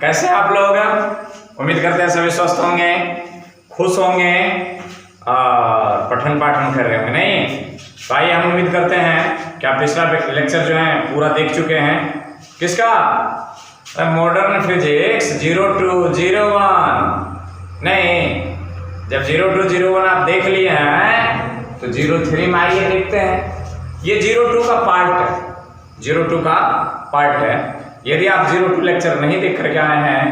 कैसे आप लोग? उम्मीद करते हैं सभी स्वस्थ होंगे, खुश होंगे और पठन पाठन कर रहे होंगे। नहीं तो आइए हम उम्मीद करते हैं कि आप पिछला लेक्चर जो है पूरा देख चुके हैं। किसका? Modern physics 0201। नहीं, जब 0201 आप देख लिए हैं तो 03 में आइए देखते हैं। ये 02 का पार्ट है, 02 का पार्ट है। यदि आप 02 लेक्चर नहीं देख करके आए हैं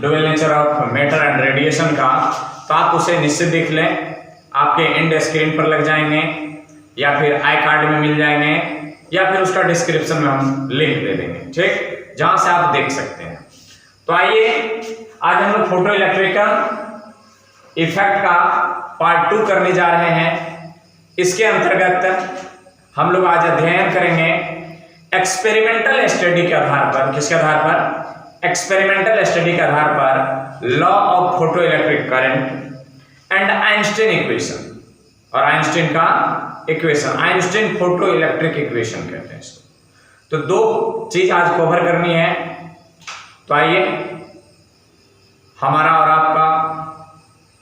dual nature of matter and radiation का, तो आप उसे निश्चित देख लें। आपके एंड स्क्रीन पर लग जाएंगे या फिर आई कार्ड में मिल जाएंगे या फिर उसका डिस्क्रिप्शन में हम लिंक दे देंगे, ठीक, जहां से आप देख सकते हैं। तो आइए आज हम लोग फोटो इलेक्ट्रिकल इफेक्ट का पार्ट 2 करने जा रहे हैं। इसके अंतर्गत हम लोग आज अध्ययन करेंगे एक्सपेरिमेंटल स्टडी के आधार पर। किसके आधार पर? एक्सपेरिमेंटल स्टडी के आधार पर law of photo electric current and Einstein equation. और आइंस्टीन का equation, Einstein photo electric equation कहते हैं इसको। तो दो चीज आज कवर करनी है। तो आइए हमारा और आपका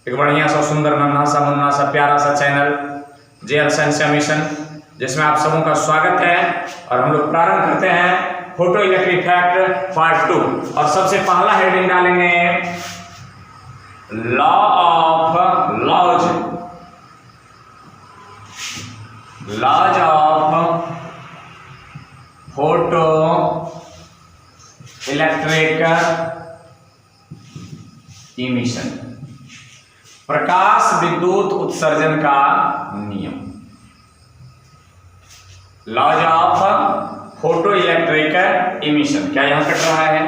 एक बढ़िया सा सुंदर नन्हा सा मुन्ना सा प्यारा सा चैनल जेएल साइंस मिशन, जिसमें आप सबों का स्वागत है। और हम लोग प्रारंभ करते हैं फोटो इलेक्ट्रिक इफेक्ट पार्ट 2। और सबसे पहला हेडिंग डालेंगे law of photo electric emission, प्रकाश विद्युत उत्सर्जन का नियम। Laws of photo electric emission, क्या यहां कट रहा है?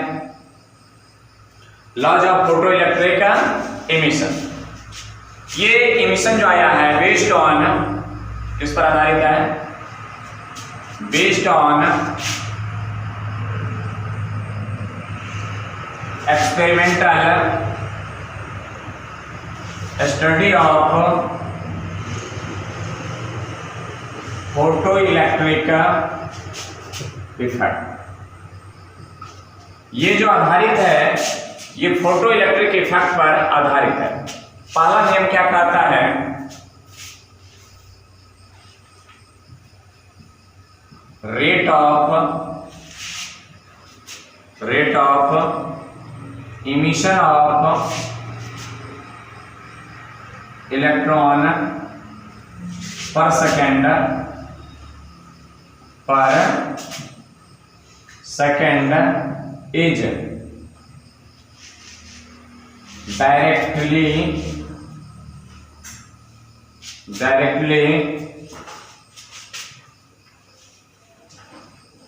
Laws of photo electric emission. ये इमिशन जो आया है बेस्ड ऑन, किस पर आधारित है? Based on experimental study of photo electric effect. ये जो आधारित है ये फोटो इलेक्ट्रिक इफेक्ट पर आधारित है। पहला नियम क्या कहता है? Rate of emission of electron per second is directly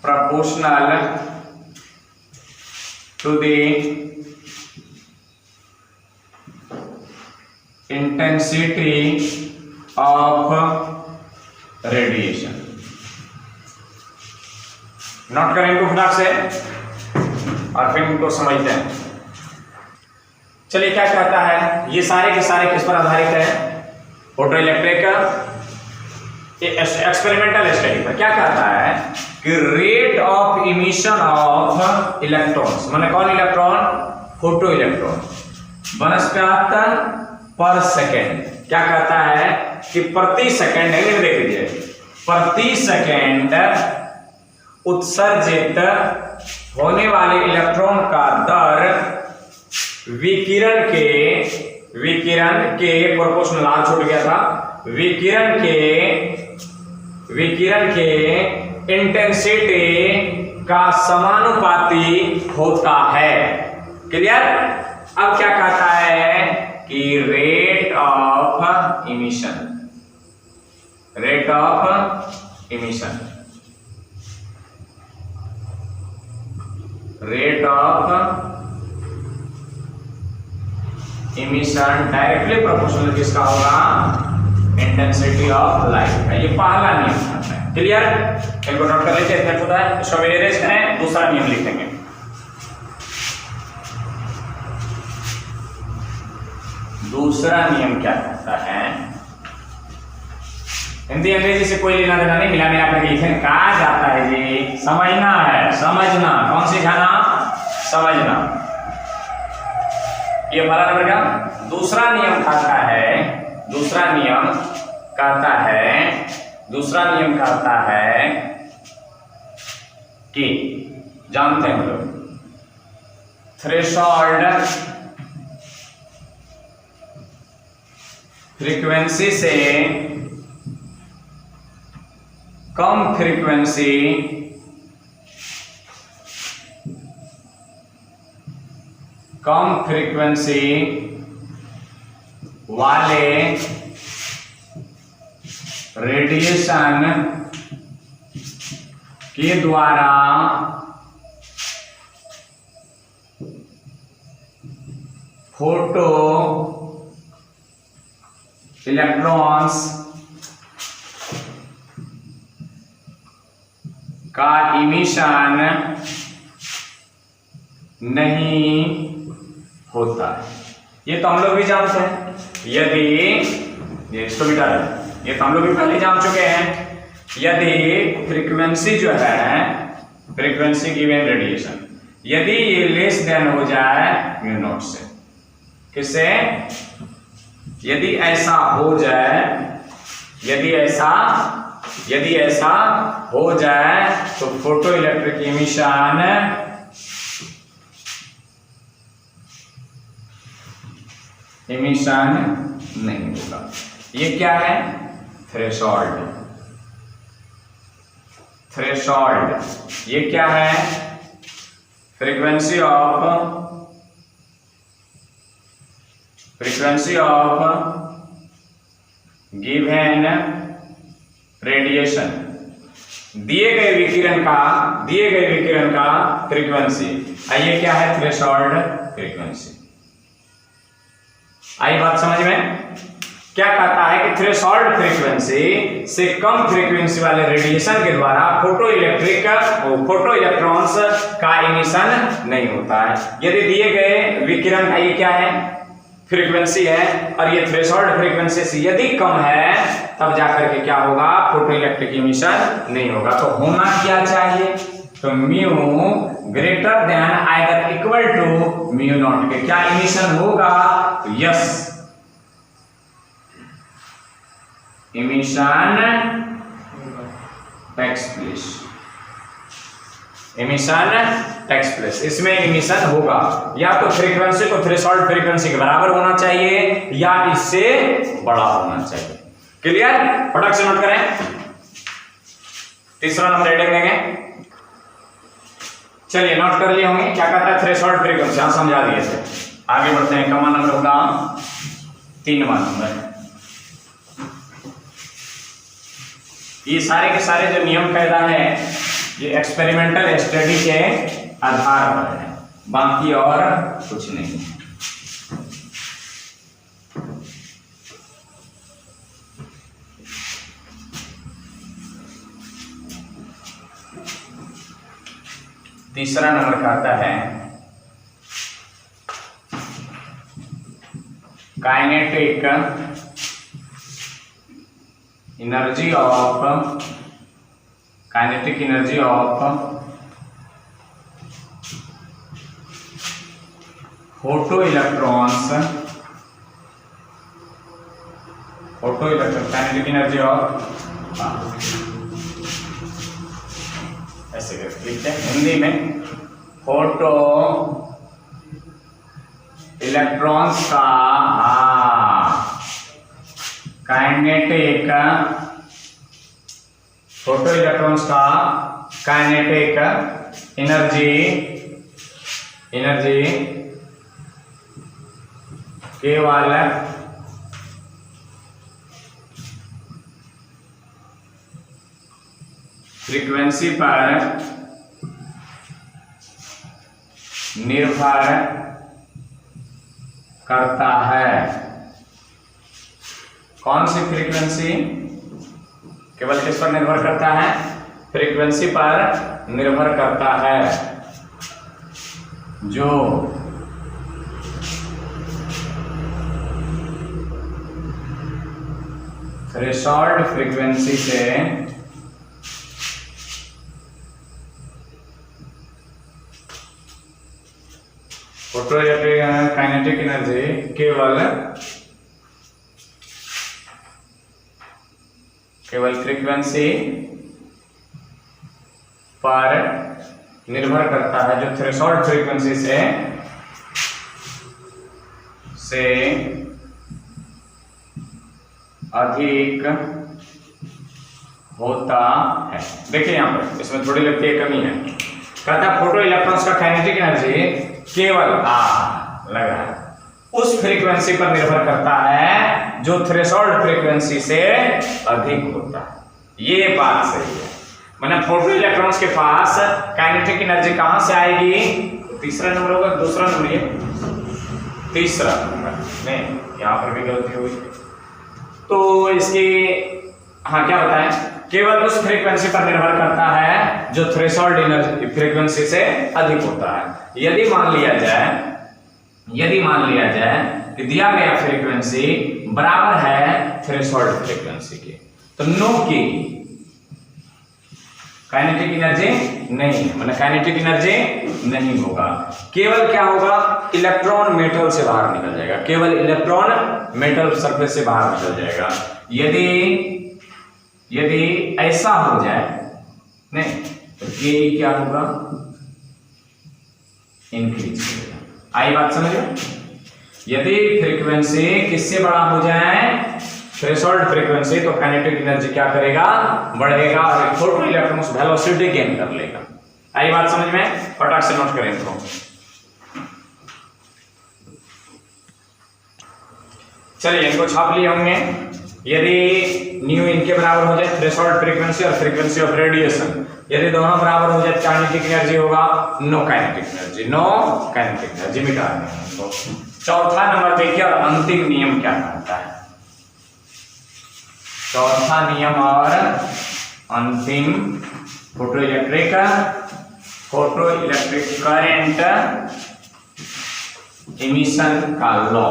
proportional to the intensity of radiation। Note करें इनको फटाक से और फिर इनको समझते हैं। चलिए क्या कहता है? ये सारे के सारे किस पर आधारित है? फोटो इलेक्ट्रिक एक्सपेरिमेंटल स्टडी पर। क्या कहता है कि rate of emission of electrons, माने कौन इलेक्ट्रॉन? फोटो इलेक्ट्रॉन, बनस्पत पर सेकेंड। क्या कहता है कि प्रति सेकेंड, देख लीजिए, प्रति सेकेंड उत्सर्जित होने वाले इलेक्ट्रॉन का दर विकिरण के प्रोपोर्शनल, आर छूट गया था, विकिरण के इंटेंसिटी का समानुपाती होता है। क्लियर? अब क्या कहता है कि rate of emission, directly proportional किसका होगा? इंटेंसिटी ऑफ लाइट का। ये पहला नियम है। क्लियर? इनको नोट कर लेते हैं। होता है इसको इरेज करें, दूसरा नियम लिखेंगे। दूसरा नियम क्या कहता है? हिंदी अंग्रेजी से कोई लेना देना नहीं, मिला मिला करके लिखें। कहा जाता है जी, समझना है, समझना। कौन सीखाना? समझना। ये पहला नंबर का। दूसरा नियम कहता है कि जानते हैं हम लोग थ्रेशोल्ड फ्रीक्वेंसी से कम फ्रीक्वेंसी वाले रेडिएशन के द्वारा फोटो इलेक्ट्रॉन्स का इमिशन नहीं होता है। ये तो हम लोग भी जानते हैं। यदि ये इसको मिटा दें, ये तो हम लोग भी पहले जान चुके हैं। यदि फ्रीक्वेंसी जो है, फ्रीक्वेंसी गिवन रेडिएशन, यदि ये लेस देन हो जाए म्यू नॉट से, किससे? यदि ऐसा हो जाए, यदि ऐसा हो जाए तो फोटो इलेक्ट्रिक इमिशन नहीं होगा। ये क्या है? थ्रेशोल्ड। ये क्या है? फ्रीक्वेंसी ऑफ गिवन रेडिएशन, दिए गए विकिरण का फ्रीक्वेंसी। आइए क्या है? Threshold frequency. आई बात समझ में? क्या कहता है कि थ्रेशोल्ड फ्रीक्वेंसी से कम फ्रीक्वेंसी वाले रेडिएशन के द्वारा फोटो इलेक्ट्रॉन्स का इमिशन नहीं होता है। यदि दिए गए विकिरण का ये क्या है? फ्रीक्वेंसी है, और ये थ्रेशोल्ड फ्रीक्वेंसी से यदि कम है तब जाकर के क्या होगा? फोटो इलेक्ट्रिक इमिशन नहीं होगा। तो होना क्या चाहिए? तो mu greater than either equal to mu not के क्या इमिशन होगा? तो यस, इमिशन टेक्स प्लेस। इसमें इमिशन होगा या तो फ्रीक्वेंसी को थ्रेशोल्ड फ्रीक्वेंसी के बराबर होना चाहिए या इससे बड़ा होना चाहिए। क्लियर? फटाक से नोट करें। तीसरा नंबर रीडिंग देंगे। चलिए नोट कर लिए होंगे क्या कहता है थ्रेशोल्ड फ्रीक्वेंसी, हाँ समझा दिए थे। आगे बढ़ते हैं। कमा नंबर होगा 3वां नंबर। ये सारे के सारे जो नियम कायदा है ये एक्सपेरिमेंटल स्टडी के आधार पर है, बाकी और कुछ नहीं है। तीसरा नंबर कहता है kinetic energy of photo electrons kinetic energy of, ऐसे लिखते हैं हिंदी में, फोटो इलेक्ट्रॉन्स का काइनेटिक, फोटो इलेक्ट्रॉन्स का काइनेटिक एनर्जी केवल फ्रीक्वेंसी पर निर्भर करता है। कौन सी फ्रीक्वेंसी? केवल किस पर निर्भर करता है? फ्रीक्वेंसी पर निर्भर करता है जो थ्रेशोल्ड फ्रीक्वेंसी से फोटोइलेक्ट्रिक काइनेटिक एनर्जी केवल फ्रीक्वेंसी पर निर्भर करता है, जो थ्रेशोल्ड फ्रीक्वेंसी से अधिक होता है। देखिए यहां पर इसमें थोड़ी लगती है कमी है। कहता है फोटो इलेक्ट्रॉन्स का काइनेटिक एनर्जी केवल लगा उस फ्रीक्वेंसी पर निर्भर करता है जो थ्रेशोल्ड फ्रीक्वेंसी से अधिक होता है। ये बात सही है, मतलब फोटो इलेक्ट्रॉन्स के पास काइनेटिक एनर्जी कहां से आएगी? तीसरा नंबर होगा, दूसरा नंबर, ये तीसरा नंबर नहीं, यहां पर भी गलती हुई। तो इसकी क्या होता है? केवल उस फ्रीक्वेंसी पर निर्भर करता है जो थ्रेशोल्ड एनर्जी फ्रीक्वेंसी से अधिक होता है। यदि मान लिया जाए कि दिया गया फ्रीक्वेंसी बराबर है थ्रेशोल्ड फ्रीक्वेंसी के, तो नो की काइनेटिक एनर्जी नहीं, मतलब काइनेटिक एनर्जी नहीं होगा। केवल क्या होगा? इलेक्ट्रॉन मेटल से बाहर निकल जाएगा, केवल इलेक्ट्रॉन मेटल सरफेस से बाहर निकल जाएगा। यदि ऐसा हो जाए नहीं तो ये क्या होगा? इंक्रीज होगा। आई बात समझ में? यदि फ्रीक्वेंसी किससे बड़ा हो जाए? थ्रेशोल्ड फ्रीक्वेंसी, तो काइनेटिक एनर्जी क्या करेगा? बढ़ेगा और फोटो इलेक्ट्रॉन्स वेलोसिटी गेन कर लेगा। आई बात समझ में? फटाक से नोट करें तो चलिए इनको छाप लिए होंगे। यदि न्यू इनके बराबर हो जाए थ्रेशोल्ड फ्रीक्वेंसी और फ्रीक्वेंसी ऑफ रेडिएशन, यदि दोनों बराबर हो जाए काइनेटिक एनर्जी होगा नो काइनेटिक एनर्जी मिटा देंगे। तो चौथा नंबर देखिए और अंतिम नियम क्या कहता है। चौथा नियम और अंतिम फोटो इलेक्ट्रिक करंट इमिशन का लॉ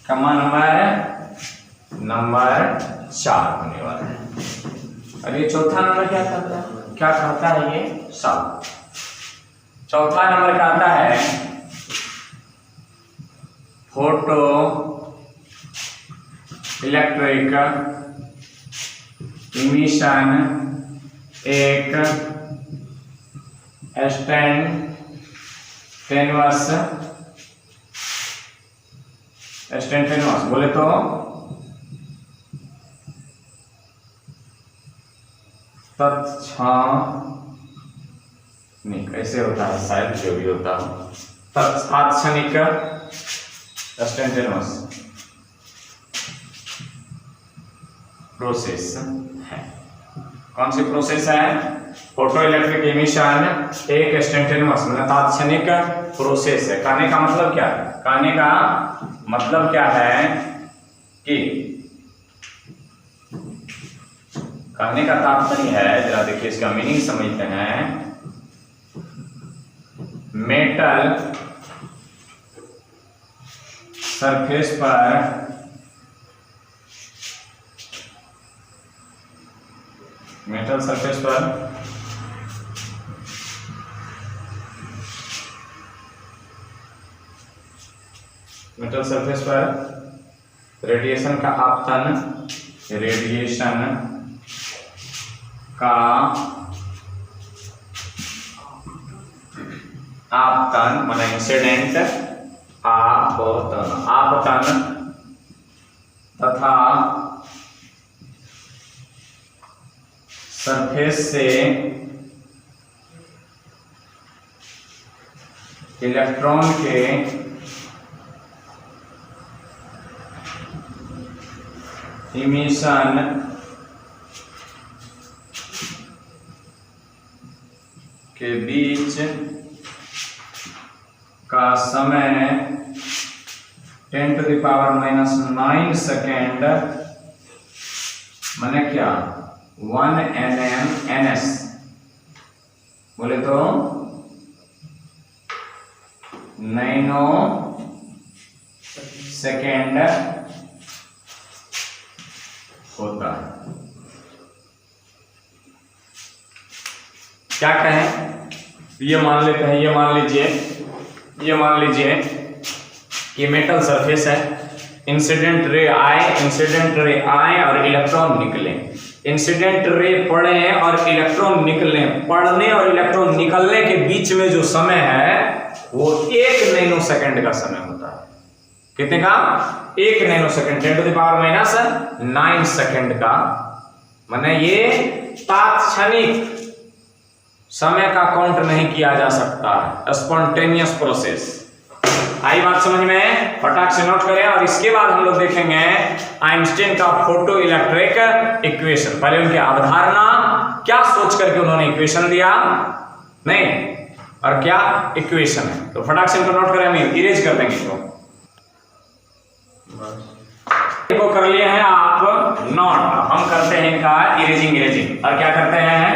का नंबर 4 होने वाला है। और ये चौथा नंबर क्या कहता है? ये 7। चौथा नंबर कहता है फोटो इलेक्ट्रिक इमिशन एक इंस्टैन्टेनियस बोले तो तत्क्षणिक, ऐसे होता है शायद, जो भी होता है तात्क्षणिक इंस्टैन्टेनियस प्रोसेस है। कौन सी प्रोसेस है? फोटो इलेक्ट्रिक इमिशन एक इंस्टैन्टेनियस मतलब तात्क्षणिक प्रोसेस है। कहने का मतलब क्या है? कहने का मतलब क्या है कि कहने का तात्पर्य है, जरा देखिए इसका मीनिंग समझते हैं। मेटल सरफेस पर रेडिएशन का आपतन माने इंसिडेंट आपतन तथा सरफेस से इलेक्ट्रॉन के इमिशन के बीच का समय 10⁻⁹ सेकेंड माने क्या? 1 nm/ns बोले तो नैनो सेकेंड होता है। क्या कहें? ये मान लेते हैं, ये मान लीजिए ये मान लीजिए कि मेटल सरफेस है, इंसिडेंट रे आए और इलेक्ट्रॉन निकले, इंसिडेंट रे पड़े और इलेक्ट्रॉन निकले, पड़ने और इलेक्ट्रॉन निकलने के बीच में जो समय है वो 1 नैनो सेकंड का समय होता है। कितने का? 1 नैनो सेकंड, 10⁻⁹ सेकंड का। माने ये तात्क्षणिक समय का काउंट नहीं किया जा सकता, स्पॉन्टेनियस प्रोसेस। आई बात समझ में? फटाक से नोट करें। और इसके बाद हम लोग देखेंगे आइंस्टीन का फोटो इलेक्ट्रिक इक्वेशन। पहले उनकी अवधारणा, क्या सोच करके उन्होंने इक्वेशन दिया, नहीं, और क्या इक्वेशन है। तो फटाक से इनको नोट करें, हम इरेज कर देंगे इसको। को कर लिए हैं आप नोट, हम करते हैं इनका इरेजिंग। और क्या करते हैं,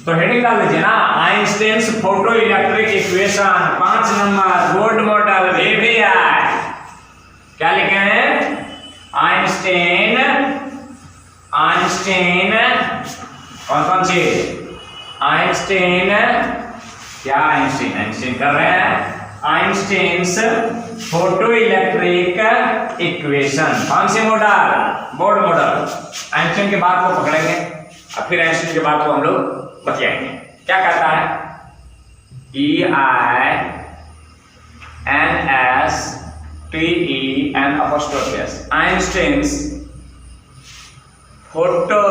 तो हेडिंग डाल दीजिए ना, Einstein's photo electric equation 5 number board model VVI। क्या लिखे हैं? आइंस्टीन कौन चीज? आइंस्टीन, क्या आइंस्टीन कर रहे हैं, आइंस्टीन्स फोटो इलेक्ट्रिक इक्वेशन। कौन सी मॉडल? Board model. आइंस्टीन के बाद को पकड़ेंगे और फिर आइंस्टीन के बाद को हम लोग बतियाएंगे। क्या कहता है? EINSTEN Einstein's photo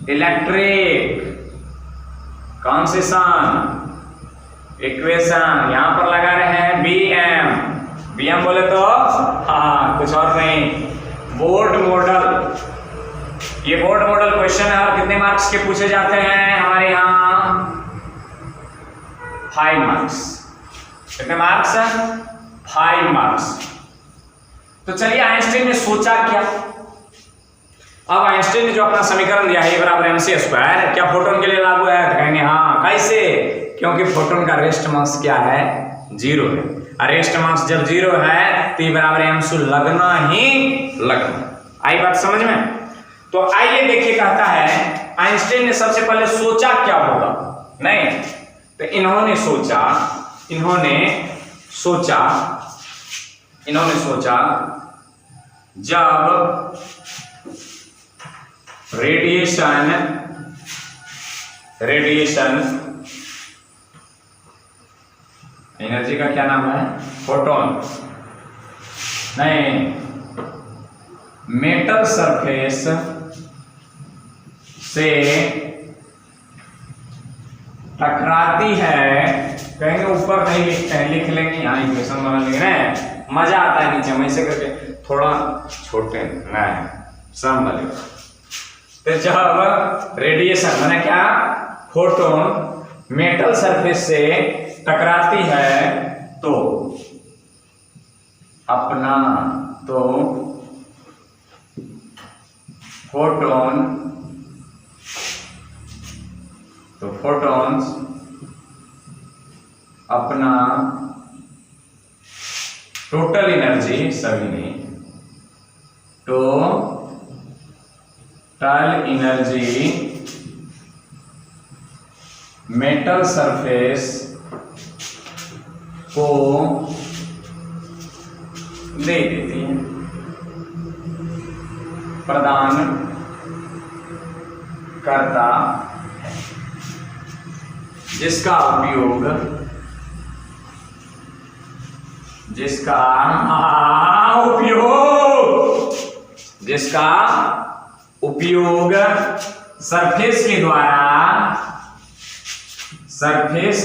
electric concession equation, यहां पर लगा रहे हैं BM बोले तो हाँ, कुछ और नहीं, बोर्ड मॉडल। ये बोर्ड मॉडल क्वेश्चन है और कितने मार्क्स के पूछे जाते हैं हमारे यहाँ? 5 मार्क्स। कितने मार्क्स? 5 मार्क्स। तो चलिए, आइंस्टीन ने सोचा क्या? अब आइंस्टीन ने जो अपना समीकरण दिया है E=mc², क्या फोटोन के लिए लागू है? तो कहेंगे हाँ। कैसे? क्योंकि फोटोन का रेस्ट मास क्या है? 0 है। और रेस्ट मास जब 0 है तो E=mc लगना ही लगना। आई बात समझ में? तो आइए देखिए, कहता है आइंस्टीन ने सबसे पहले सोचा क्या होगा, नहीं, तो इन्होंने सोचा जब रेडिएशन एनर्जी का क्या नाम है? फोटोन, नहीं, मेटल सरफेस से टकराती है, कहेंगे ऊपर नहीं लिखते हैं, लिख लेंगे यहाँ इक्वेशन बना लिख रहे हैं, मजा आता है नीचे में ऐसे करके, थोड़ा छोटे नहीं समझ। तो जब रेडिएशन माने क्या, फोटोन मेटल सरफेस से टकराती है तो अपना फोटॉन्स अपना टोटल एनर्जी, सभी ने टोटल एनर्जी मेटल सरफेस को दे देती है, प्रदान करता है, जिसका उपयोग सरफेस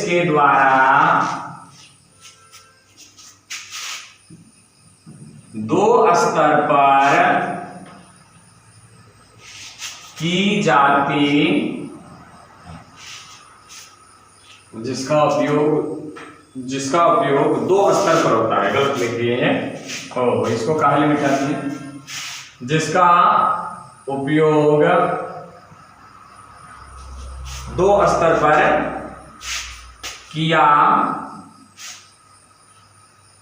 के द्वारा दो स्तर पर की जाती, जिसका उपयोग दो स्तर पर होता है, गलत लिख दिए हैं, इसको काहे मिटा दिए, जिसका उपयोग दो स्तर पर किया,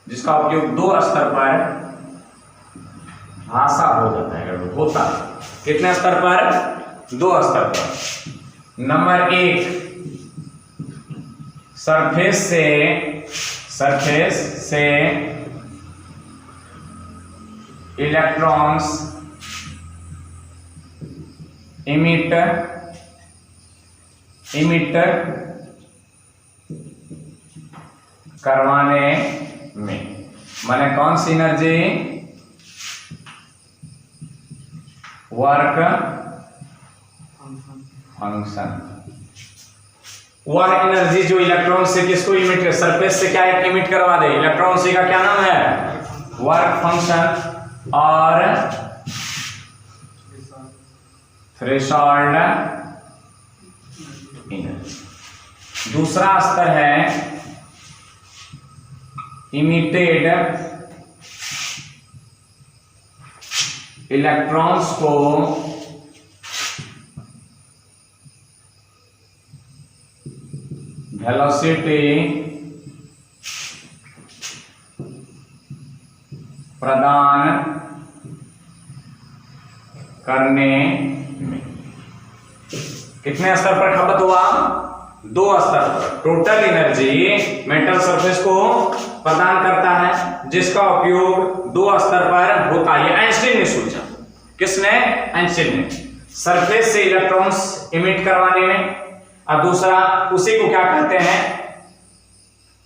जिसका उपयोग दो स्तर पर भाषा हो जाता है, होता है, कितने स्तर पर? दो स्तर पर। नंबर 1 सरफेस से इलेक्ट्रॉन्स इमिट करवाने में, माने कौन सी energy, work function, work energy जो इलेक्ट्रॉन से किसको इमिट कर, सरफेस से क्या इमिट करवा दे, इलेक्ट्रॉन से का क्या नाम है, वर्क फंक्शन और थ्रेशोल्ड एनर्जी। दूसरा स्तर है इमिटेड इलेक्ट्रॉन्स को वेलोसिटी प्रदान करने में। कितने स्तर पर खपत हुआ, 2 स्तर पर। टोटल एनर्जी मेटल सरफेस को प्रदान करता है जिसका उपयोग 2 स्तर पर होता है। आइंस्टीन ने सोचा, किसने, आइंस्टीन ने, सरफेस से इलेक्ट्रॉन्स इमिट करवाने में, और दूसरा उसी को क्या कहते हैं,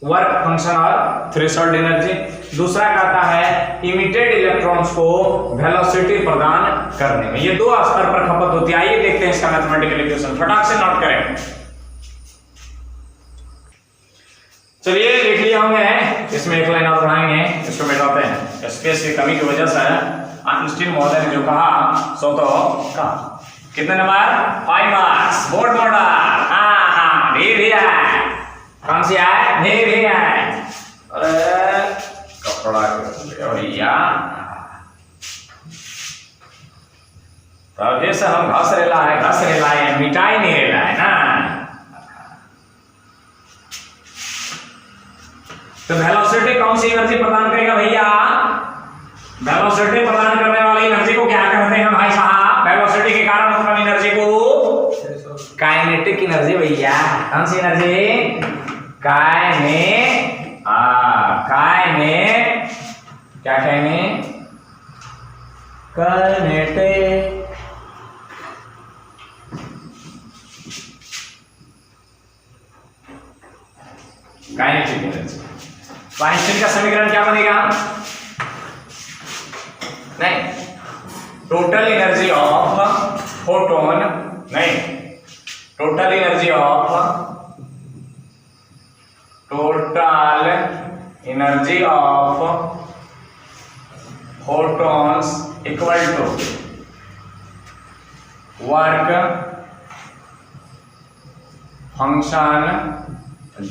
वर्क फंक्शन और थ्रेशोल्ड एनर्जी। दूसरा कहता है इमिटेड इलेक्ट्रॉन्स को वेलोसिटी प्रदान करने में। ये 2 स्तर पर खपत होती है। आइए देखते हैं इसका मैथमेटिकल इक्वेशन, फटाक से नोट करें। चलिए लिख लिया हमने, इसमें एक लाइन और बढ़ाएंगे, इसको मिटाते हैं। स्पेस की कमी की वजह से आइंस्टीन महोदय ने जो कहा सो तो कहा। कितने नंबर, 5 मार्क्स, बोर्ड मॉडल। हाँ भी है, कौन सी है, भी है। अरे कपड़ा भैया, तब जैसे हम घस रेला है, मिटाई नहीं रेला है ना। तो वेलोसिटी कौन सी एनर्जी प्रदान करेगा भैया, वेलोसिटी प्रदान करने वाली एनर्जी को क्या कहते हैं भाई साहब, वेलोसिटी के कारण उत्पन्न एनर्जी को काइनेटिक एनर्जी भैया। कौन सी एनर्जी, क्या कहने, काइनेटिक एनर्जी। आइंस्टीन का समीकरण क्या बनेगा, नहीं, टोटल एनर्जी ऑफ फोटोन, नहीं, total energy of photons equal to work function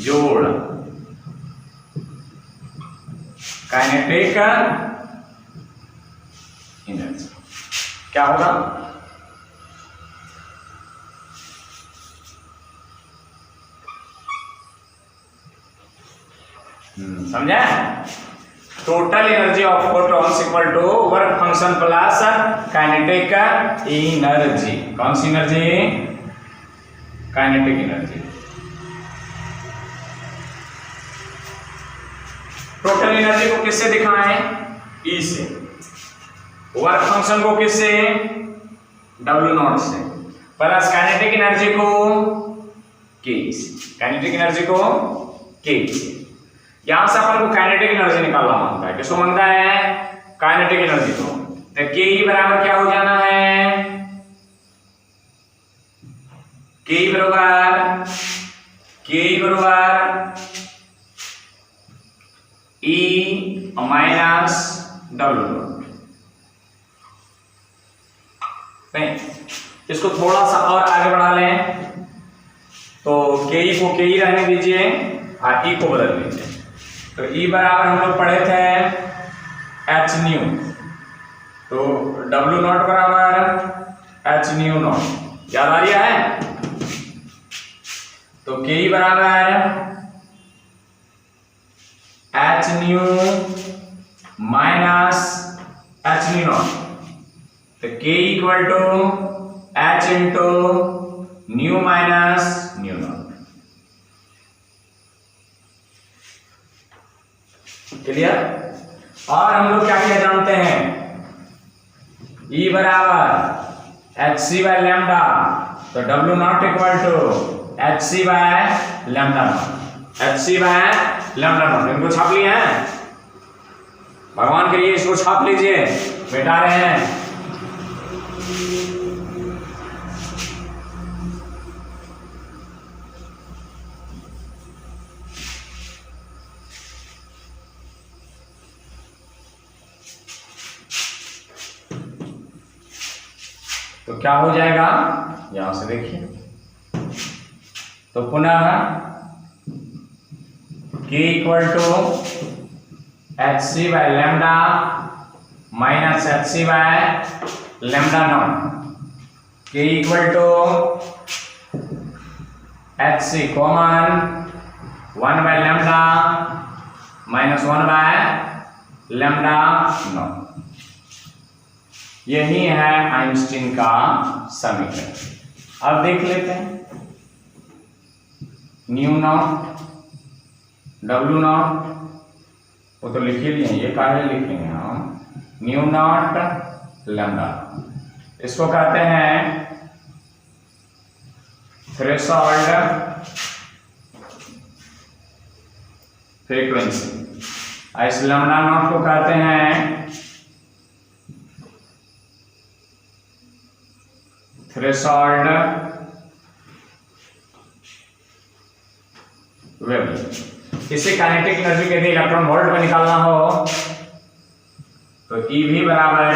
जोड़ काइनेटिक एनर्जी। क्या होगा, समझे, total energy of photons equal to work function plus kinetic energy. कौन सी energy, kinetic energy. Total energy को किससे दिखाएं, E से, वर्क फंक्शन को किससे, W0 से, प्लस काइनेटिक एनर्जी को K से, काइनेटिक एनर्जी को K से। यहां से अपन को काइनेटिक एनर्जी निकालना मांगता है, किसको मांगता है, काइनेटिक एनर्जी को। तो K बराबर क्या हो जाना है, K बराबर E माइनस W0। नहीं, इसको थोड़ा सा और आगे बढ़ा लें, तो Ke को Ke रहने दीजिए और E को बदल दीजिए। तो E बराबर हम लोग पढ़े थे h न्यू, तो W0 बराबर h न्यू नॉट, याद आ रही है। तो Ke बराबर h nu minus h nu not, तो K equal to h into nu minus nu not. Clear. और हम लोग क्या क्या जानते हैं, E बराबर एच सी बाय लैम्डा, तो W not equal to H C by lambda not, H C by lambda not. इनको छाप लिए हैं, भगवान के लिए इसको छाप लीजिए, मिटा रहे हैं। तो क्या हो जाएगा, यहां से देखिए, तो पुनः K equal to H C by lambda minus H C by lambda naught, K equal to H C common 1 by lambda minus 1 by lambda naught. यही है आइंस्टीन का समीकरण। अब देख लेते हैं, न्यू नॉट डब्ल्यू नॉट वो तो लिख ही लिए, ये काहे लिखेंगे हम, न्यू नॉट लैम्डा, इसको कहते हैं थ्रेशोल्ड फ्रीक्वेंसी। इस लैम्डा नॉट को कहते हैं थ्रेशोल्ड वेवलेंथ। इसे काइनेटिक एनर्जी के लिए इलेक्ट्रॉन वोल्ट में निकालना हो तो EV बराबर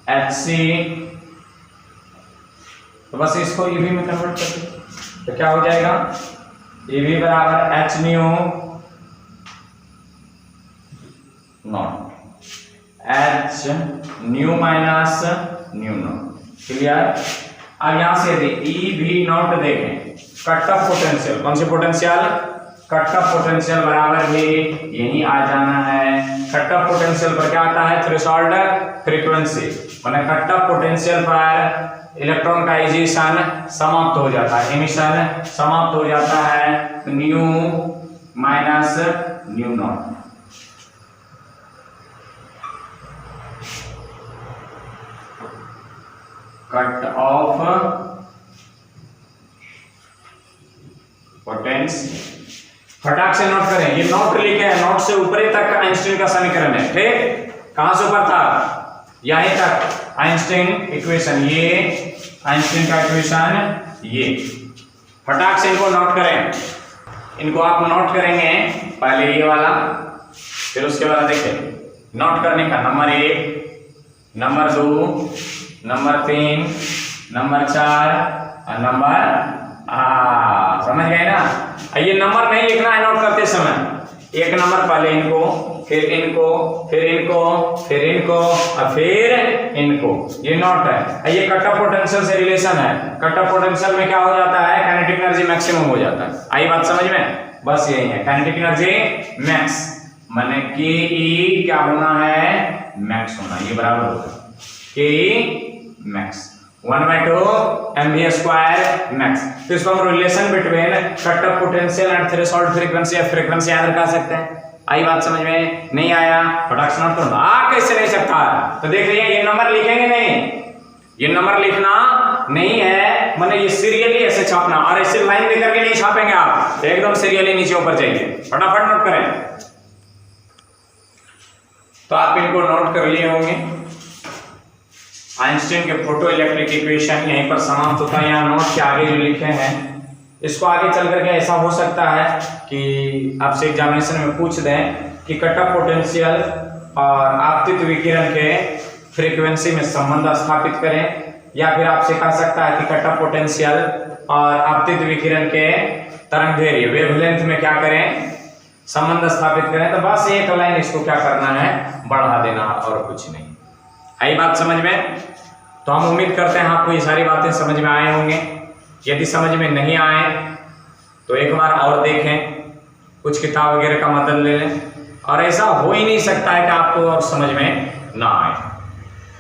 HC, तो बस इसको EV में कन्वर्ट कर दो, तो क्या हो जाएगा, EV बराबर H nu not, H nu minus nu not. Clear. अब यहां से EV नॉट देखें, कट ऑफ पोटेंशियल, कौन सी पोटेंशियल, कट ऑफ पोटेंशियल बराबर भी यही आ जाना है। कट ऑफ पोटेंशियल पर क्या आता है, थ्रेशोल्ड फ्रीक्वेंसी, माने कट ऑफ पोटेंशियल पर इलेक्ट्रॉन का इजेशन समाप्त हो जाता है, एमिशन समाप्त हो जाता है, new minus nu not. Cut off potential, फटाक से नोट करें, ये नोट लिखे हैं, नोट से ऊपर तक आइंस्टीन का समीकरण है, ठीक। कहां से ऊपर था, यहीं तक आइंस्टीन इक्वेशन, ये आइंस्टीन का इक्वेशन, ये फटाक से इनको नोट करें। इनको आप नोट करेंगे, पहले ये वाला, फिर उसके बाद देखिए नोट करने का नंबर 1, नंबर 2, नंबर 3, नंबर 4 और नंबर, समझ गए ना। ये नंबर नहीं लिखना है नोट करते समय, एक नंबर पहले इनको, फिर इनको, फिर इनको, फिर इनको और फिर इनको, ये नोट है। ये कट ऑफ पोटेंशियल से रिलेशन है, कट ऑफ पोटेंशियल में क्या हो जाता है, काइनेटिक एनर्जी मैक्सिमम हो जाता है। आई बात समझ में, बस यही है, काइनेटिक एनर्जी मैक्स, माने के क्या होना है, मैक्स होना, ये बराबर होगा के मैक्स 1/2 mv² मैक्स। तो इसको हम relation between cut off potential and threshold frequency या फ्रीक्वेंसी याद रखा सकते हैं। आई बात समझ में, नहीं आया फटाक से नोट करो, आ कैसे नहीं सकता, तो देख रही है ये नंबर लिखेंगे नहीं, ये नंबर लिखना नहीं है, माने ये सीरियली ऐसे छापना, और ऐसे लाइन लेकर के नहीं छापेंगे आप, एकदम सीरियली नीचे ऊपर जाइए, फटाफट नोट करें। तो आप इनको नोट कर लिए होंगे। आइंस्टीन के फोटो इलेक्ट्रिक इक्वेशन यहीं पर समाप्त होता है। यहाँ नोट के आगे जो लिखे हैं, इसको आगे चल करके ऐसा हो सकता है कि आपसे एग्जामिनेशन में पूछ दें कि कट ऑफ पोटेंशियल और आपतित विकिरण के फ्रीक्वेंसी में संबंध स्थापित करें, या फिर आपसे कह सकता है कि कट ऑफ पोटेंशियल और आपतित विकिरण के तरंगदैर्घ्य वेवलेंथ में क्या करें, संबंध स्थापित करें। तो बस एक लाइन इसको क्या करना है, बढ़ा देना और कुछ नहीं। आई बात समझ में। तो हम उम्मीद करते हैं आपको ये सारी बातें समझ में आए होंगे। यदि समझ में नहीं आए तो एक बार और देखें, कुछ किताब वगैरह का मदद ले लें, और ऐसा हो ही नहीं सकता है कि आपको और समझ में ना आए।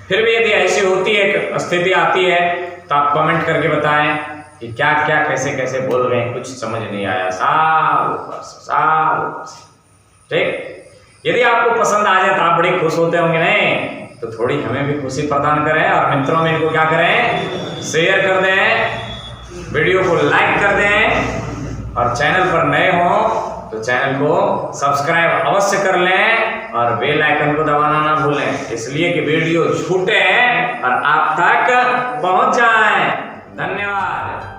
फिर भी यदि ऐसी होती है, स्थिति आती है, तो आप कमेंट करके बताएं कि क्या क्या कैसे कैसे बोल रहे हैं, कुछ समझ नहीं आया। साल ऊपर से ठीक। यदि आपको पसंद आ जाए तो आप बड़े खुश होते होंगे, नहीं तो थोड़ी हमें भी खुशी प्रदान करें और मित्रों में इनको क्या करें, शेयर कर दें, वीडियो को लाइक कर दें और चैनल पर नए हो तो चैनल को सब्सक्राइब अवश्य कर लें और बेल आइकन को दबाना ना भूलें, इसलिए कि वीडियो छूटे और आप तक पहुंच जाए। धन्यवाद।